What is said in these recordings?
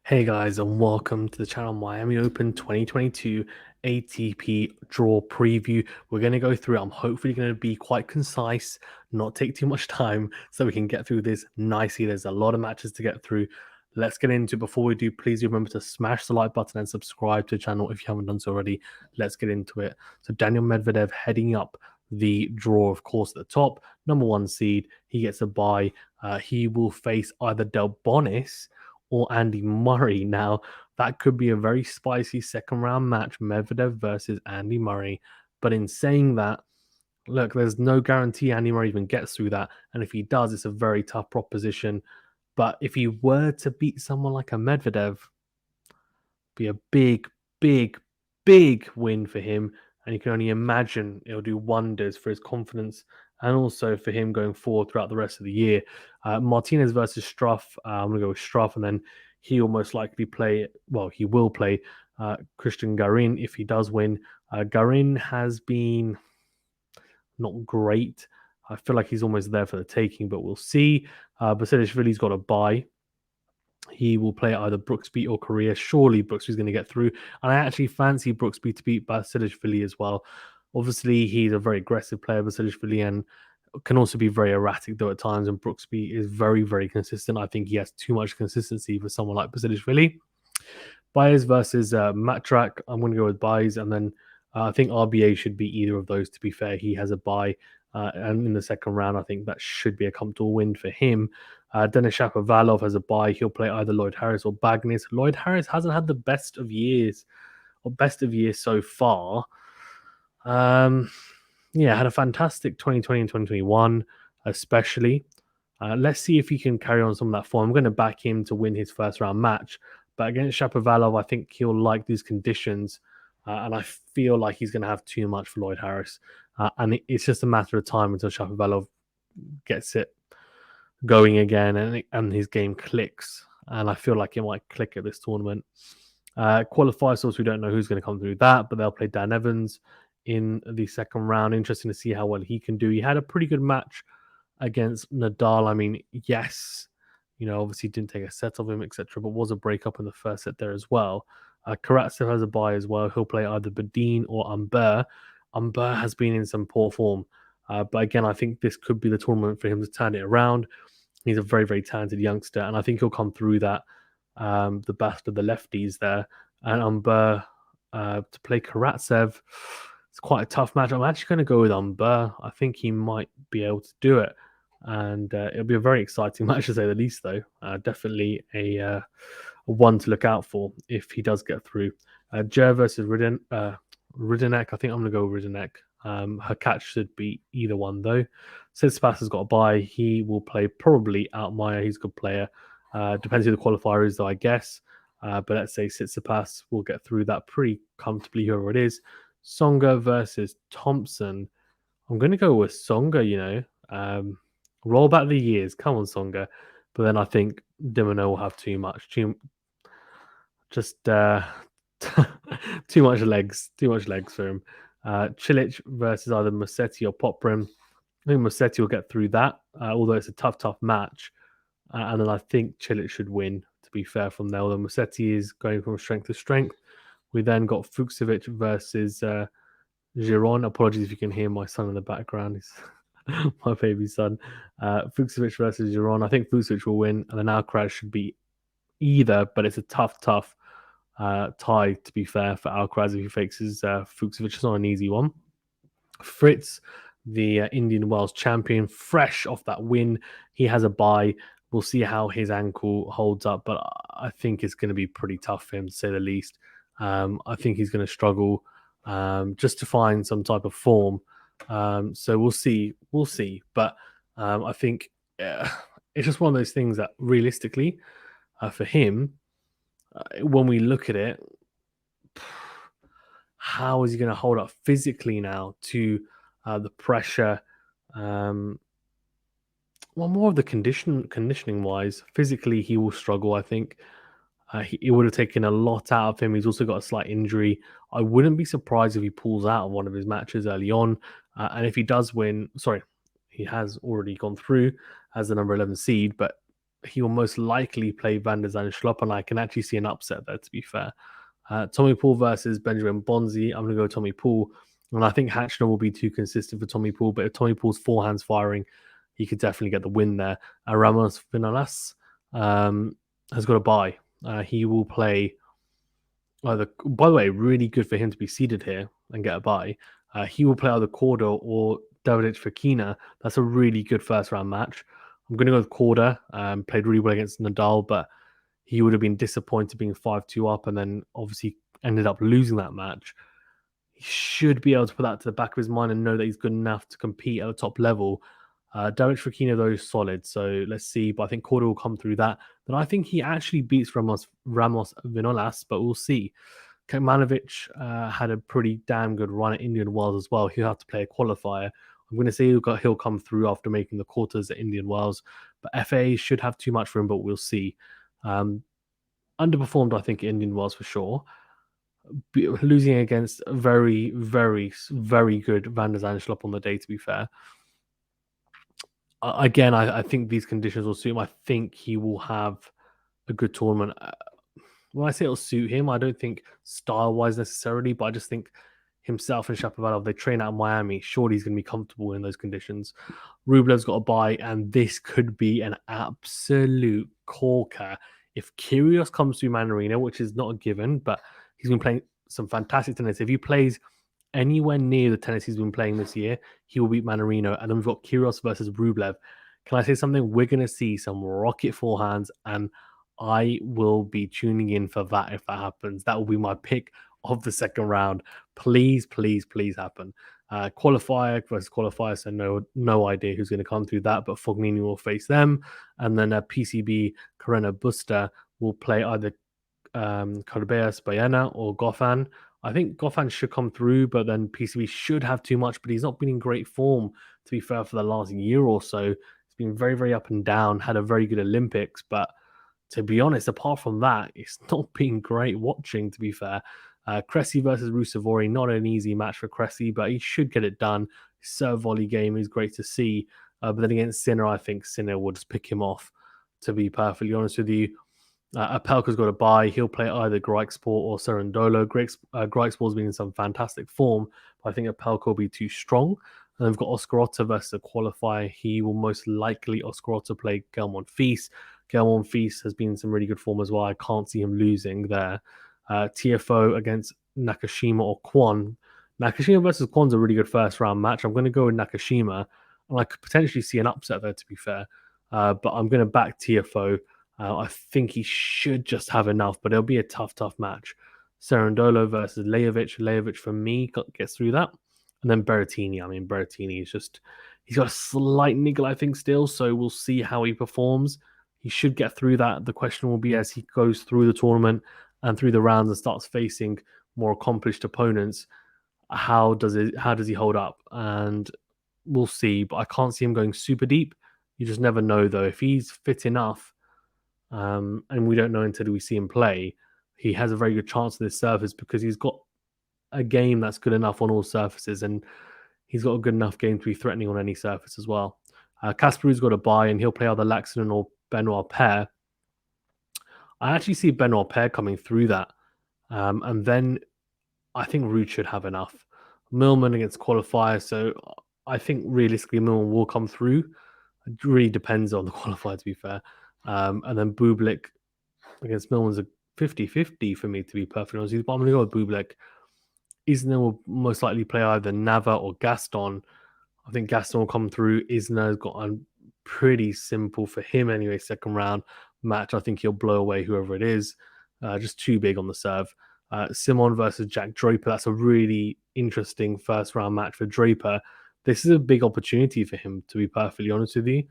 Hey guys, and welcome to the channel Miami Open 2022 ATP draw preview. We're going to go through it. I'm hopefully going to be quite concise, not take too much time, so we can get through this nicely. There's a lot of matches to get through. Let's get into it. Before we do, please remember to smash the like button and subscribe to the channel if you haven't done so already. Let's get into it. So Daniil Medvedev heading up the draw, of course, at the top. Number one seed. He gets a bye. He will face either Del Bonis or Andy Murray. Now, that could be a very spicy second round match, Medvedev versus Andy Murray. But in saying that, look, there's no guarantee Andy Murray even gets through that. And if he does, it's a very tough proposition. But if he were to beat someone like a Medvedev, be a big, big, big win for him. And you can only imagine it'll do wonders for his confidence and also for him going forward throughout the rest of the year. Martinez versus Struff. I'm going to go with Struff, and then he will most likely play, well, he will play Christian Garin if he does win. Garin has been not great. I feel like he's almost there for the taking, but we'll see. Basilashvili's got a bye. He will play either Brooksby or Korea. Surely Brooksby's going to get through. And I actually fancy Brooksby to beat Basilashvili as well. Obviously, he's a very aggressive player, Basilashvili, and can also be very erratic, though, at times. And Brooksby is very, very consistent. I think he has too much consistency for someone like Basilashvili. Baez versus Matrak. I'm going to go with Baez. And then I think RBA should be either of those, to be fair. He has a bye. And in the second round, I think that should be a comfortable win for him. Denis Shapovalov has a bye. He'll play either Lloyd Harris or Bagnis. Lloyd Harris hasn't had the best of years so far. Had a fantastic 2020 and 2021, especially. Let's see if he can carry on some of that form. I'm going to back him to win his first round match. But against Shapovalov, I think he'll like these conditions. And I feel like he's going to have too much for Lloyd Harris. And it's just a matter of time until Shapovalov gets it going again and his game clicks. And I feel like it might click at this tournament. Qualifier source, we don't know who's going to come through that, but they'll play Dan Evans in the second round. Interesting to see how well he can do. He had a pretty good match against Nadal. I mean, yes, obviously didn't take a set of him, etc., but was a breakup in the first set there as well. Karatsev has a bye as well. He'll play either Badin or Humbert. Humbert has been in some poor form. But again, I think this could be the tournament for him to turn it around. He's a very, very talented youngster, and I think he'll come through that, the best of the lefties there. And Humbert to play Karatsev, it's quite a tough match. I'm actually going to go with Humbert. I think he might be able to do it. And it'll be a very exciting match, to say the least, though. Definitely a one to look out for if he does get through. Jer versus Ridenek. I think I'm going to go with Ridenek. Her catch should be either one, though. Tsitsipas has got a bye. He will play probably Altmaier. He's a good player. Depends who the qualifier is, though, I guess. But let's say Tsitsipas will get through that pretty comfortably, whoever it is. Tsonga versus Thompson. I'm going to go with Tsonga, roll back the years. Come on, Tsonga. But then I think Dimino will have too much. Just too much legs. Too much legs for him. Cilic versus either Musetti or Poprin. I think Musetti will get through that, although it's a tough match. And then I think Cilic should win, to be fair, from there. Although Musetti is going from strength to strength. We then got Fucsovics versus Giron. Apologies if you can hear my son in the background. He's my baby son. Fucsovics versus Giron. I think Fucsovics will win, and then Alcaraz should be either, but it's a tough tie, to be fair, for Alcaraz if he faces Fucsovics. It's not an easy one. Fritz, the Indian Wells champion, fresh off that win. He has a bye. We'll see how his ankle holds up, but I think it's going to be pretty tough for him, to say the least. I think he's going to struggle just to find some type of form. So we'll see. But I think it's just one of those things that realistically, for him, when we look at it, how is he going to hold up physically now to the pressure? More of the conditioning wise. Physically, he will struggle, I think. It would have taken a lot out of him. He's also got a slight injury. I wouldn't be surprised if he pulls out of one of his matches early on. And if he does win, he has already gone through as the number 11 seed, but he will most likely play Van der Zandschulp, and I can actually see an upset there, to be fair. Tommy Paul versus Benjamin Bonzi. I'm going to go Tommy Paul. And I think Hatchner will be too consistent for Tommy Paul, but if Tommy Paul's forehand's firing, he could definitely get the win there. Ramos Vinolas has got a bye. He will play either, by the way, really good for him to be seeded here and get a bye. He will play either Korda or Davidovich Fokina. That's a really good first round match. I'm going to go with Korda. Played really well against Nadal, but he would have been disappointed being 5-2 up and then obviously ended up losing that match. He should be able to put that to the back of his mind and know that he's good enough to compete at the top level. Davidovich Fokina, though, is solid. So let's see. But I think Korda will come through that. Then I think he actually beats Ramos Vinolas, but we'll see. Kekmanovic had a pretty damn good run at Indian Wells as well. He'll have to play a qualifier. I'm going to say he'll come through after making the quarters at Indian Wells. But FA should have too much for him, but we'll see. Underperformed, I think, Indian Wells for sure. Losing against a very, very, very good Van der Zandschulp on the day, to be fair. Again, I think these conditions will suit him. I think he will have a good tournament. When I say it'll suit him, I don't think style-wise necessarily, but I just think himself and Shapovalov, they train out of Miami. Surely he's going to be comfortable in those conditions. Rublev's got a bye, and this could be an absolute corker. If Kyrgios comes through Manarino, which is not a given, but he's been playing some fantastic tennis. If he plays anywhere near the tennis he's been playing this year, he will beat Manarino. And then we've got Kyrgios versus Rublev. Can I say something? We're going to see some rocket forehands, and I will be tuning in for that if that happens. That will be my pick of the second round. Please, please, please happen. Qualifier versus qualifier, so no idea who's going to come through that, but Fognini will face them. And then PCB Carreno Busta will play either Carbeas Bayana or Goffin. I think Goffin should come through, but then PCB should have too much, but he's not been in great form, to be fair, for the last year or so. He's been very, very up and down, had a very good Olympics, but to be honest, apart from that, it's not been great watching, to be fair. Cressy versus Rusevori, not an easy match for Cressy, but he should get it done. His serve volley game is great to see. But then against Sinner, I think Sinner will just pick him off, to be perfectly honest with you. Apelka's got a bye. He'll play either Gryksport or Cerundolo. Gryksport's been in some fantastic form, but I think Apelka will be too strong. And then we've got Oscar Otta versus a qualifier. He will most likely, Oscar Otta, play Gelmont Fils. Gelmont Fils has been in some really good form as well. I can't see him losing there. TFO against Nakashima or Kwon. Nakashima versus Kwon's a really good first round match. I'm going to go with Nakashima, and I could potentially see an upset there, to be fair. But I'm going to back TFO. I think he should just have enough, but it'll be a tough match. Cerundolo versus Lajovic. Lajovic, for me, gets through that. And then Berrettini. I mean, Berrettini is just... He's got a slight niggle, I think, still, so we'll see how he performs. He should get through that. The question will be, as he goes through the tournament and through the rounds and starts facing more accomplished opponents, how does he hold up? And we'll see. But I can't see him going super deep. You just never know, though. If he's fit enough, and we don't know until we see him play, he has a very good chance of this surface because he's got a game that's good enough on all surfaces, and he's got a good enough game to be threatening on any surface as well. Kasparou's got a bye, and he'll play either Laxton or Benoit Paire. I actually see Benoit Paire coming through that. And then I think Ruud should have enough. Millman against qualifier, so I think realistically Millman will come through. It really depends on the qualifier, to be fair. And then Bublik against Millman's a 50-50 for me, to be perfectly honest. But I'm going to go with Bublik. Isner will most likely play either Nava or Gaston. I think Gaston will come through. Isner's got a pretty simple, for him anyway, second round match. I think he'll blow away whoever it is. Just too big on the serve. Simon versus Jack Draper. That's a really interesting first round match for Draper. This is a big opportunity for him, to be perfectly honest with you.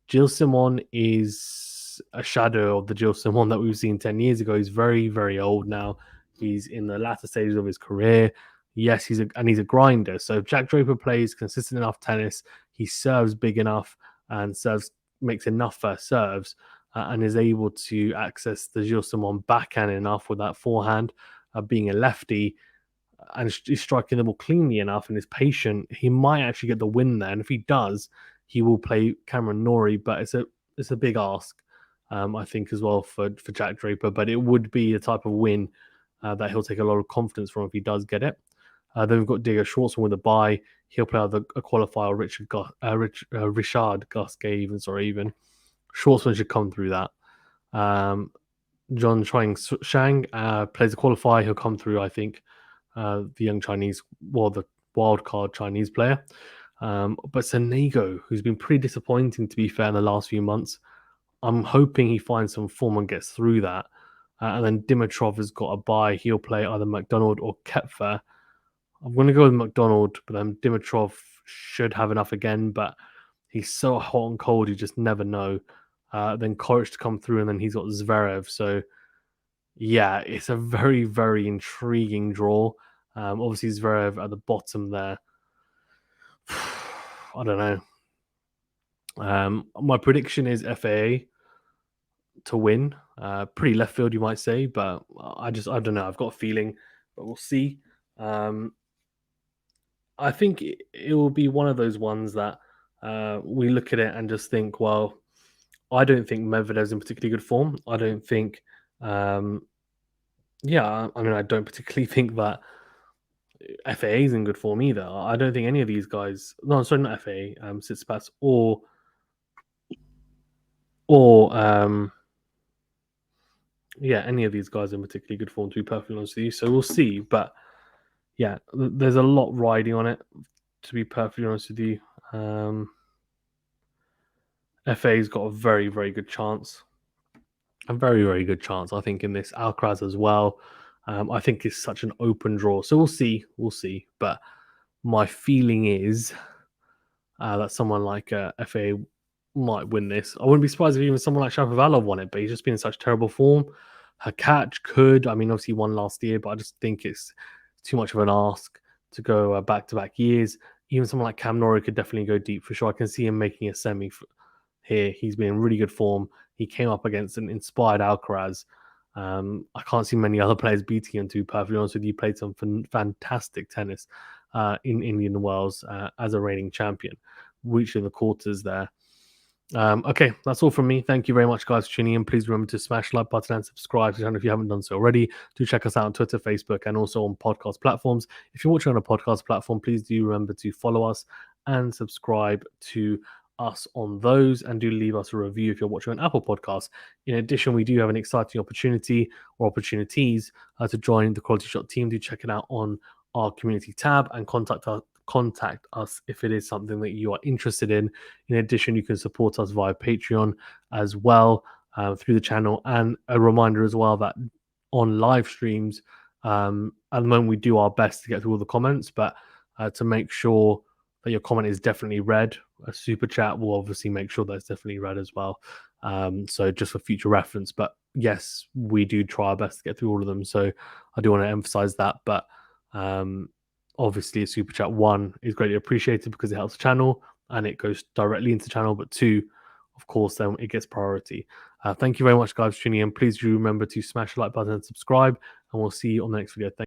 Gilles Simon is a shadow of the Gilles Simon that we've seen 10 years ago. He's very, very old now. He's in the latter stages of his career. Yes, he's a grinder. So if Jack Draper plays consistent enough tennis, he serves big enough and makes enough first serves, and is able to access the Gilles Simon backhand enough with that forehand, being a lefty, and is striking the ball cleanly enough and is patient, he might actually get the win there. And if he does, he will play Cameron Norrie, but it's a big ask. I think, as well for Jack Draper. But it would be a type of win that he'll take a lot of confidence from if he does get it. Then we've got Diego Schwartzman with a bye. He'll play out a qualifier. Richard Gasquet, even. Schwartzman should come through that. John Shang plays a qualifier. He'll come through, I think. The young Chinese, the wildcard Chinese player. But Sonego, who's been pretty disappointing, to be fair, in the last few months, I'm hoping he finds some form and gets through that. And then Dimitrov has got a bye. He'll play either McDonald or Kepfer. I'm going to go with McDonald, but then Dimitrov should have enough again, but he's so hot and cold, you just never know. Then Koric to come through, and then he's got Zverev. So, yeah, it's a very, very intriguing draw. Obviously, Zverev at the bottom there. I don't know. My prediction is FAA to win. Pretty left field, you might say, but I don't know. I've got a feeling, but we'll see. I think it will be one of those ones that we look at it and just think, well, I don't think Medvedev's in particularly good form. I don't think, I don't particularly think that FAA is in good form either. I don't think any of these guys, no, sorry, not FAA, Tsitsipas or any of these guys in particularly good form, to be perfectly honest with you. So we'll see. But yeah, there's a lot riding on it, to be perfectly honest with you. FA's got a very, very good chance. A very, very good chance, I think, in this. Alcaraz as well. I think it's such an open draw. So we'll see. We'll see. But my feeling is that someone like FA might win this. I wouldn't be surprised if even someone like Shapovalov won it, but he's just been in such terrible form. Hakac could. I mean, obviously he won last year, but I just think it's too much of an ask to go back-to-back years. Even someone like Cam Norrie could definitely go deep for sure. I can see him making a semi here. He's been in really good form. He came up against an inspired Alcaraz. I can't see many other players beating him, to be perfectly honest with you. He played some fantastic tennis in Indian Wells as a reigning champion, reaching the quarters there. Okay, that's all from me. Thank you very much, guys, for tuning in. Please remember to smash the like button and subscribe to the channel if you haven't done so already. Do check us out on Twitter, Facebook, and also on podcast platforms. If you're watching on a podcast platform, please do remember to follow us and subscribe to us on those, and do leave us a review if you're watching on Apple Podcasts. In addition, we do have an exciting opportunity or opportunities to join the QualityShot team. Do check it out on our community tab and contact us if it is something that you are interested in. In addition, you can support us via Patreon as well through the channel. And a reminder as well that on live streams, at the moment we do our best to get through all the comments, but to make sure that your comment is definitely read, a super chat will obviously make sure that it's definitely read as well. So just for future reference, but yes, we do try our best to get through all of them. So I do want to emphasize that, but obviously a super chat, one, is greatly appreciated because it helps the channel and it goes directly into the channel, but two, of course, then it gets priority. Thank you very much, guys, for tuning in. Please do remember to smash the like button and subscribe, and we'll see you on the next video. Thank you.